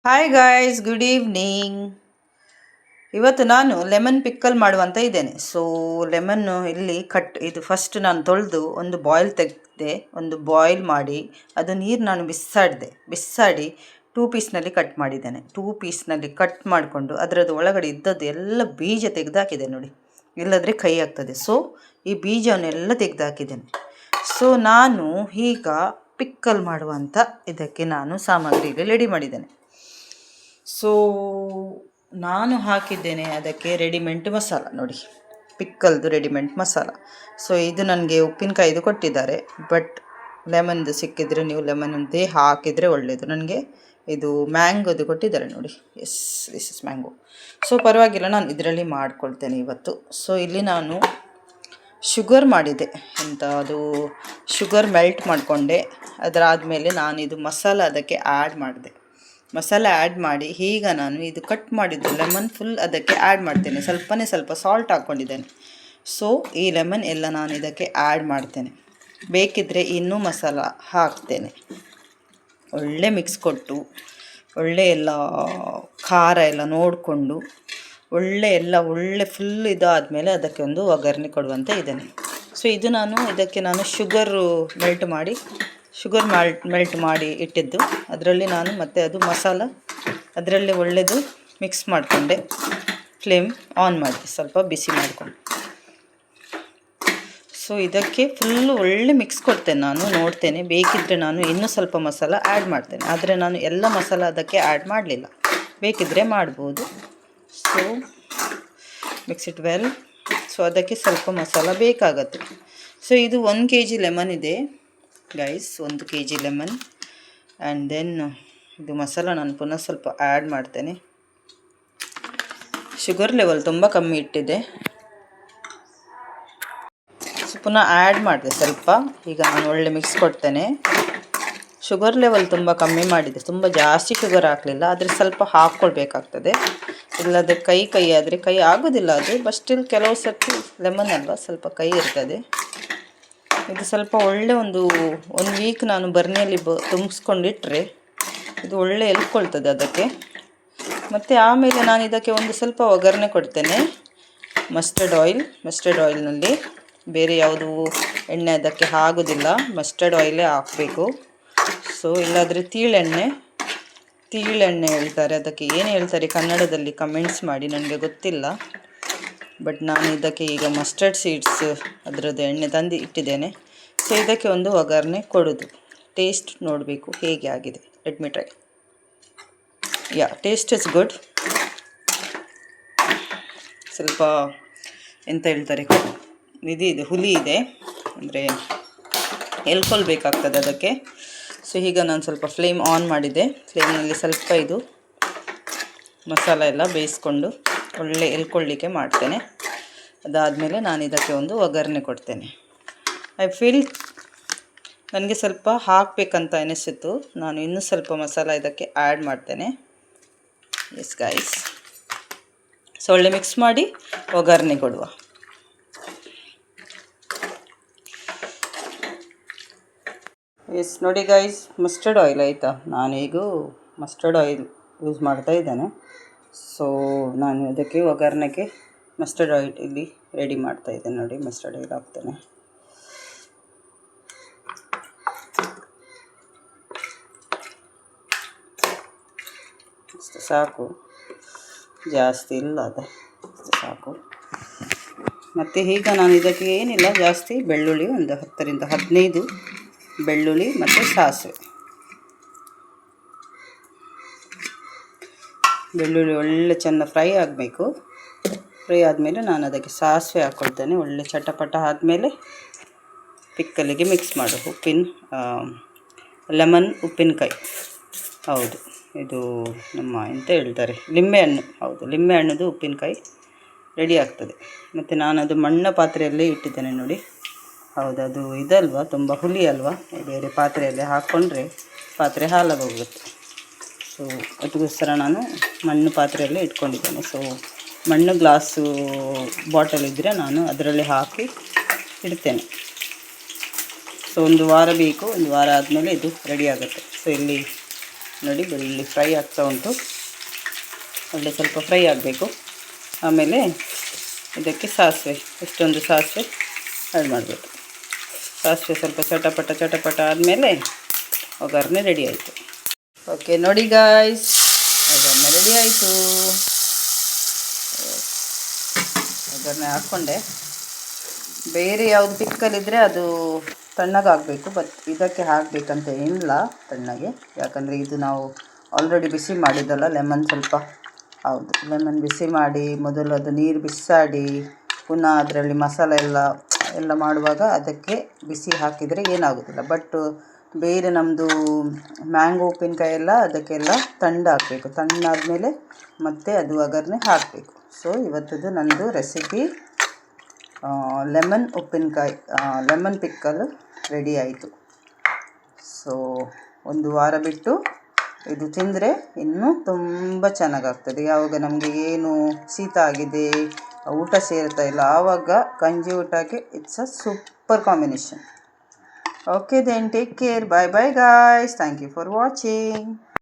Hi guys, good evening. ಇವತ್ತು ನಾನು lemon pickle ಮಾಡುವಂತ ಇದ್ದೇನೆ. ಸೊ ಲೆಮನ್ನು ಇಲ್ಲಿ ಇದು ಫಸ್ಟ್ ನಾನು ತೊಳೆದು ಒಂದು ಬಾಯ್ಲ್ ತೆಗೆದೆ, ಒಂದು ಬಾಯ್ಲ್ ಮಾಡಿ ಅದು ನೀರು ನಾನು ಬಿಸಾಡಿ 2 ಪೀಸ್ನಲ್ಲಿ ಕಟ್ ಮಾಡಿದ್ದೇನೆ. 2 ಪೀಸ್ನಲ್ಲಿ ಕಟ್ ಮಾಡಿಕೊಂಡು ಅದರದ್ದು ಒಳಗಡೆ ಇದ್ದದ್ದು ಎಲ್ಲ ಬೀಜ ತೆಗೆದಾಕಿದೆ ನೋಡಿ, ಇಲ್ಲದ್ರೆ ಕೈ ಆಗ್ತದೆ. ಸೊ ಈ ಬೀಜವನ್ನೆಲ್ಲ ತೆಗೆದಾಕಿದ್ದೇನೆ. ಸೊ ನಾನು ಈಗ ಪಿಕ್ಕಲ್ ಮಾಡುವಂಥ ಇದಕ್ಕೆ ನಾನು ಸಾಮಗ್ರಿ ರೆಡಿ ಮಾಡಿದ್ದೇನೆ. ಸೊ ನಾನು ಹಾಕಿದ್ದೇನೆ ಅದಕ್ಕೆ ರೆಡಿಮೆಂಟ್ ಮಸಾಲ ನೋಡಿ, ಪಿಕ್ಕಲ್ದು ರೆಡಿಮೆಂಟ್ ಮಸಾಲ. ಸೊ ಇದು ನನಗೆ ಉಪ್ಪಿನಕಾಯಿದು ಕೊಟ್ಟಿದ್ದಾರೆ, ಬಟ್ ಲೆಮನ್ದು ಸಿಕ್ಕಿದರೆ ನೀವು ಲೆಮನ್ದೇ ಹಾಕಿದರೆ ಒಳ್ಳೆಯದು. ನನಗೆ ಇದು ಮ್ಯಾಂಗೋದು ಕೊಟ್ಟಿದ್ದಾರೆ ನೋಡಿ. Yes, this is mango. So ಪರವಾಗಿಲ್ಲ, ನಾನು ಇದರಲ್ಲಿ ಮಾಡ್ಕೊಳ್ತೇನೆ ಇವತ್ತು. ಸೊ ಇಲ್ಲಿ ನಾನು ಶುಗರ್ ಮಾಡಿದೆ, ಅದು ಶುಗರ್ ಮೆಲ್ಟ್ ಮಾಡಿಕೊಂಡೆ. ಅದರಾದಮೇಲೆ ನಾನು ಇದು ಮಸಾಲ ಅದಕ್ಕೆ ಮಾಡಿದೆ. ಮಸಾಲೆ ಆ್ಯಡ್ ಮಾಡಿ ಈಗ ನಾನು ಇದು ಕಟ್ ಮಾಡಿದ್ದು ಲೆಮನ್ ಫುಲ್ ಅದಕ್ಕೆ ಆ್ಯಡ್ ಮಾಡ್ತೇನೆ. ಸ್ವಲ್ಪ ಸಾಲ್ಟ್ ಹಾಕ್ಕೊಂಡಿದ್ದೇನೆ. ಸೊ ಈ ಲೆಮನ್ ಎಲ್ಲ ನಾನು ಇದಕ್ಕೆ ಆ್ಯಡ್ ಮಾಡ್ತೇನೆ. ಬೇಕಿದ್ದರೆ ಇನ್ನೂ ಮಸಾಲ ಹಾಕ್ತೇನೆ. ಒಳ್ಳೆ ಮಿಕ್ಸ್ ಕೊಟ್ಟು ಒಳ್ಳೆ ಎಲ್ಲ ಖಾರ ಎಲ್ಲ ನೋಡಿಕೊಂಡು ಒಳ್ಳೆ ಫುಲ್ ಇದಾದಮೇಲೆ ಅದಕ್ಕೆ ಒಂದು ಒಗ್ಗರಣೆ ಕೊಡುವಂತೆ ಇದ್ದೇನೆ. ಸೊ ಇದು ಇದಕ್ಕೆ ನಾನು ಶುಗರ್ ಮೆಲ್ಟ್ ಮಾಡಿ ಇಟ್ಟಿದ್ದು, ಅದರಲ್ಲಿ ನಾನು ಮತ್ತೆ ಅದು ಮಸಾಲ ಅದರಲ್ಲಿ ಒಳ್ಳೆಯದು ಮಿಕ್ಸ್ ಮಾಡಿಕೊಂಡೆ. ಫ್ಲೇಮ್ ಆನ್ ಮಾಡಿದೆ, ಸ್ವಲ್ಪ ಬಿಸಿ ಮಾಡಿಕೊಂಡು. ಸೊ ಇದಕ್ಕೆ ಫುಲ್ಲು ಒಳ್ಳೆ ಮಿಕ್ಸ್ ಕೊಡ್ತೇನೆ. ನಾನು ನೋಡ್ತೇನೆ, ಬೇಕಿದ್ದರೆ ನಾನು ಇನ್ನೂ ಸ್ವಲ್ಪ ಮಸಾಲ ಆ್ಯಡ್ ಮಾಡ್ತೇನೆ. ಆದರೆ ನಾನು ಎಲ್ಲ ಮಸಾಲ ಅದಕ್ಕೆ ಆ್ಯಡ್ ಮಾಡಲಿಲ್ಲ, ಬೇಕಿದ್ದರೆ ಮಾಡ್ಬೋದು. So mix it well. So ಅದಕ್ಕೆ ಸ್ವಲ್ಪ ಮಸಾಲ ಬೇಕಾಗತ್ತೆ. ಸೊ ಇದು 1 kg ಲೆಮನ್ ಇದೆ guys, 1 kg lemon. And then ಇದು ಮಸಾಲ ನಾನು ಪುನಃ ಸ್ವಲ್ಪ ಆ್ಯಡ್ ಮಾಡ್ತೇನೆ. ಶುಗರ್ ಲೆವೆಲ್ ತುಂಬ ಕಮ್ಮಿ ಇಟ್ಟಿದೆ. ಸೊ ಪುನಃ ಆ್ಯಡ್ ಮಾಡಿದೆ ಸ್ವಲ್ಪ. ಈಗ ನಾನು ಒಳ್ಳೆ ಮಿಕ್ಸ್ ಕೊಡ್ತೇನೆ. ಶುಗರ್ ಲೆವೆಲ್ ತುಂಬ ಕಮ್ಮಿ ಮಾಡಿದೆ, ತುಂಬ ಜಾಸ್ತಿ ಶುಗರ್ ಹಾಕಲಿಲ್ಲ. ಆದರೆ ಸ್ವಲ್ಪ ಹಾಕ್ಕೊಳ್ಬೇಕಾಗ್ತದೆ, ಇಲ್ಲದೆ ಕೈ ಆದರೆ ಕೈ ಆಗೋದಿಲ್ಲ ಅದು. ಬಟ್ ಸ್ಟಿಲ್ ಕೆಲವು ಸರ್ತಿ ಲೆಮನ್ ಅಲ್ವಾ, ಸ್ವಲ್ಪ ಕೈ ಇರ್ತದೆ. ಇದು ಸ್ವಲ್ಪ ಒಳ್ಳೆ ಒಂದು ವೀಕ್ ನಾನು ಬರ್ನಿಯಲ್ಲಿ ತುಂಬಿಸ್ಕೊಂಡಿಟ್ರೆ ಇದು ಒಳ್ಳೆ ಎಲ್ಕೊಳ್ತದೆ ಅದಕ್ಕೆ. ಮತ್ತು ಆಮೇಲೆ ನಾನು ಇದಕ್ಕೆ ಒಂದು ಸ್ವಲ್ಪ ಒಗ್ಗರಣೆ ಕೊಡ್ತೇನೆ. ಮಸ್ಟರ್ಡ್ ಆಯಿಲ್ನಲ್ಲಿ, ಬೇರೆ ಯಾವುದು ಎಣ್ಣೆ ಅದಕ್ಕೆ ಆಗೋದಿಲ್ಲ, ಮಸ್ಟರ್ಡ್ ಆಯಿಲೇ ಹಾಕಬೇಕು. ಸೊ ಇಲ್ಲಾದರೆ ತೀಳೆಣ್ಣೆ ಹೇಳ್ತಾರೆ, ಅದಕ್ಕೆ ಏನು ಹೇಳ್ತಾರೆ ಕನ್ನಡದಲ್ಲಿ ಕಮೆಂಟ್ಸ್ ಮಾಡಿ, ನನಗೆ ಗೊತ್ತಿಲ್ಲ. ಬಟ್ ನಾನು ಇದಕ್ಕೆ ಈಗ ಮಸ್ಟರ್ಡ್ ಸೀಡ್ಸ್ ಅದರದ್ದು ಎಣ್ಣೆ ತಂದು ಇಟ್ಟಿದ್ದೇನೆ. ಸೊ ಇದಕ್ಕೆ ಒಂದು ಒಗ್ಗರಣೆ ಕೊಡೋದು. ಟೇಸ್ಟ್ ನೋಡಬೇಕು ಹೇಗೆ ಆಗಿದೆ. Let me try. Taste is good. ಸ್ವಲ್ಪ ಎಂತ ಹೇಳ್ತಾರೆ, ಇದು ಹುಳಿ ಇದೆ, ಅಂದರೆ ಎಲ್ಕೊಳ್ಬೇಕಾಗ್ತದೆ ಅದಕ್ಕೆ. ಸೊ ಈಗ ನಾನು ಸ್ವಲ್ಪ ಫ್ಲೇಮ್ ಆನ್ ಮಾಡಿದೆ. ಫ್ಲೇಮ್ನಲ್ಲಿ ಸ್ವಲ್ಪ ಇದು ಮಸಾಲ ಎಲ್ಲ ಬೇಯಿಸ್ಕೊಂಡು ಒಳ್ಳೆ ಎಲ್ಕೊಳ್ಳಿಕ್ಕೆ ಮಾಡ್ತೇನೆ. ಅದಾದಮೇಲೆ ನಾನು ಇದಕ್ಕೆ ಒಂದು ಒಗ್ಗರಣೆ ಕೊಡ್ತೇನೆ. ಐ ಫೀಲ್ ನನಗೆ ಸ್ವಲ್ಪ ಹಾಕಬೇಕಂತ ಅನಿಸಿತು, ನಾನು ಇನ್ನೂ ಸ್ವಲ್ಪ ಮಸಾಲ ಇದಕ್ಕೆ ಆ್ಯಡ್ ಮಾಡ್ತೇನೆ. ಎಸ್ ಗೈಸ್, ಸೊ ಒಳ್ಳೆ ಮಿಕ್ಸ್ ಮಾಡಿ ಒಗ್ಗರಣೆ ಕೊಡುವ. ಎಸ್ ನೋಡಿ ಗೈಸ್, ಮಸ್ಟರ್ಡ್ ಆಯಿಲ್ ಆಯಿತಾ, ನಾನೀಗ ಮಸ್ಟರ್ಡ್ ಆಯಿಲ್ ಯೂಸ್ ಮಾಡ್ತಾ ಇದ್ದೇನೆ. ಸೊ ನಾನು ಇದಕ್ಕೆ ಒಗ್ಗರಣೆಗೆ ಮಸ್ಟರ್ಡ್ ಆಯಿಲ್ ಇಲ್ಲಿ ರೆಡಿ ಮಾಡ್ತಾ ಇದ್ದೇನೆ ನೋಡಿ. ಮಸ್ಟರ್ಡ್ ಆಯಿಲ್ ಹಾಕ್ತೇನೆ. ಅಷ್ಟು ಸಾಕು, ಜಾಸ್ತಿ ಇಲ್ಲ, ಅಷ್ಟೇ ಸಾಕು. ಮತ್ತು ಈಗ ನಾನು ಇದಕ್ಕೆ ಏನಿಲ್ಲ ಜಾಸ್ತಿ, ಬೆಳ್ಳುಳ್ಳಿ ಒಂದು 10ರಿಂದ 15 ಬೆಳ್ಳುಳ್ಳಿ ಮತ್ತು ಸಾಸಿವೆ. ಬೆಳ್ಳುಳ್ಳಿ ಒಳ್ಳೆ ಚೆಂದ ಫ್ರೈ ಆಗಬೇಕು. ಫ್ರೈ ಆದಮೇಲೆ ನಾನು ಅದಕ್ಕೆ ಸಾಸಿವೆ ಹಾಕ್ಕೊಳ್ತೇನೆ. ಒಳ್ಳೆ ಚಟಪಟ ಆದಮೇಲೆ ಪಿಕ್ಕಲಿಗೆ ಮಿಕ್ಸ್ ಮಾಡು. ಲೆಮನ್ ಉಪ್ಪಿನಕಾಯಿ, ಹೌದು ಇದು ನಮ್ಮ ಎಂತ ಹೇಳ್ತಾರೆ ಲಿಂಬೆಹಣ್ಣು, ಹೌದು ಲಿಂಬೆಹಣ್ಣದು ಉಪ್ಪಿನಕಾಯಿ ರೆಡಿ ಆಗ್ತದೆ. ಮತ್ತು ನಾನು ಅದು ಮಣ್ಣ ಪಾತ್ರೆಯಲ್ಲೇ ಇಟ್ಟಿದ್ದೇನೆ ನೋಡಿ. ಹೌದು, ಅದು ಇದಲ್ವಾ, ತುಂಬ ಹುಳಿ ಅಲ್ವಾ, ಬೇರೆ ಪಾತ್ರೆಯಲ್ಲೇ ಹಾಕ್ಕೊಂಡ್ರೆ ಪಾತ್ರೆ ಹಾಳಾಗೋಗುತ್ತೆ. ಸೊ ಅದಕ್ಕೋಸ್ಕರ ನಾನು ಮಣ್ಣು ಪಾತ್ರೆಯಲ್ಲೇ ಇಟ್ಕೊಂಡಿದ್ದೇನೆ. ಸೊ ಮಣ್ಣು ಗ್ಲಾಸು ಬಾಟಲ್ ಇದ್ದರೆ ನಾನು ಅದರಲ್ಲಿ ಹಾಕಿ ಇಡ್ತೇನೆ. ಸೊ 1 ವಾರ ಬೇಕು, 1 ವಾರ ಆದಮೇಲೆ ಇದು ರೆಡಿ ಆಗುತ್ತೆ. ಸೊ ಇಲ್ಲಿ ನೋಡಿ ಬೆಳ್ಳುಳ್ಳಿ ಫ್ರೈ ಆಗ್ತಾ ಉಂಟು, ಒಳ್ಳೆ ಸ್ವಲ್ಪ ಫ್ರೈ ಆಗಬೇಕು. ಆಮೇಲೆ ಇದಕ್ಕೆ ಸಾಸಿವೆ, ಇಷ್ಟೊಂದು ಸಾಸಿವೆ ಆ್ಯಡ್ ಮಾಡಬೇಕು. ಸಾಸಿವೆ ಸ್ವಲ್ಪ ಚಟಪಟ ಆದಮೇಲೆ ಒಗ್ಗರಣೆ ರೆಡಿ ಆಯಿತು. ಓಕೆ ನೋಡಿ ಗಾಯ್ಸ್, ಒಗ್ಗರಣೆ ರೆಡಿ ಆಯಿತು. ಒಗ್ಗರಣೆ ಹಾಕ್ಕೊಂಡೆ. ಬೇರೆ ಯಾವುದು ಪಿಕ್ಕಲಿದ್ದರೆ ಅದು ತಣ್ಣಗಾಗಬೇಕು, ಬಟ್ ಇದಕ್ಕೆ ಹಾಕಬೇಕಂತ ಏನಿಲ್ಲ ತಣ್ಣಗೆ, ಯಾಕಂದರೆ ಇದು ನಾವು ಆಲ್ರೆಡಿ ಬಿಸಿ ಮಾಡಿದ್ದಲ್ಲ ಲೆಮನ್ ಸ್ವಲ್ಪ. ಹೌದು, ಲೆಮನ್ ಬಿಸಿ ಮಾಡಿ ಮೊದಲು ಅದು ನೀರು ಬಿಸಾಡಿ ಪುನಃ ಅದರಲ್ಲಿ ಮಸಾಲೆ ಎಲ್ಲ ಮಾಡುವಾಗ ಅದಕ್ಕೆ ಬಿಸಿ ಹಾಕಿದರೆ ಏನಾಗೋದಿಲ್ಲ. ಬಟ್ ಬೇರೆ ನಮ್ಮದು ಮ್ಯಾಂಗೋ ಉಪ್ಪಿನಕಾಯಿ ಎಲ್ಲ ಅದಕ್ಕೆಲ್ಲ ತಣ್ಣಾಗಬೇಕು. ತಣ್ಣಾದಮೇಲೆ ಮತ್ತೆ ಅದು ಒಗ್ಗರಣೆ ಹಾಕಬೇಕು. ಸೊ ಇವತ್ತದು ನನ್ನದು ರೆಸಿಪಿ ಲೆಮನ್ ಉಪ್ಪಿನಕಾಯಿ, ಲೆಮನ್ ಪಿಕ್ಕಲ್ ರೆಡಿ ಆಯಿತು. ಸೊ ಒಂದು ವಾರ ಬಿಟ್ಟು ಇದು ತಿಂದರೆ ಇನ್ನೂ ತುಂಬ ಚೆನ್ನಾಗಾಗ್ತದೆ. ಯಾವಾಗ ನಮಗೆ ಏನು ಶೀತ ಆಗಿದೆ, ಊಟ ಸೇರ್ತಾ ಇಲ್ಲ, ಆವಾಗ ಗಂಜಿ ಊಟಕ್ಕೆ it's a super combination. Okay then, take care, bye bye guys, thank you for watching.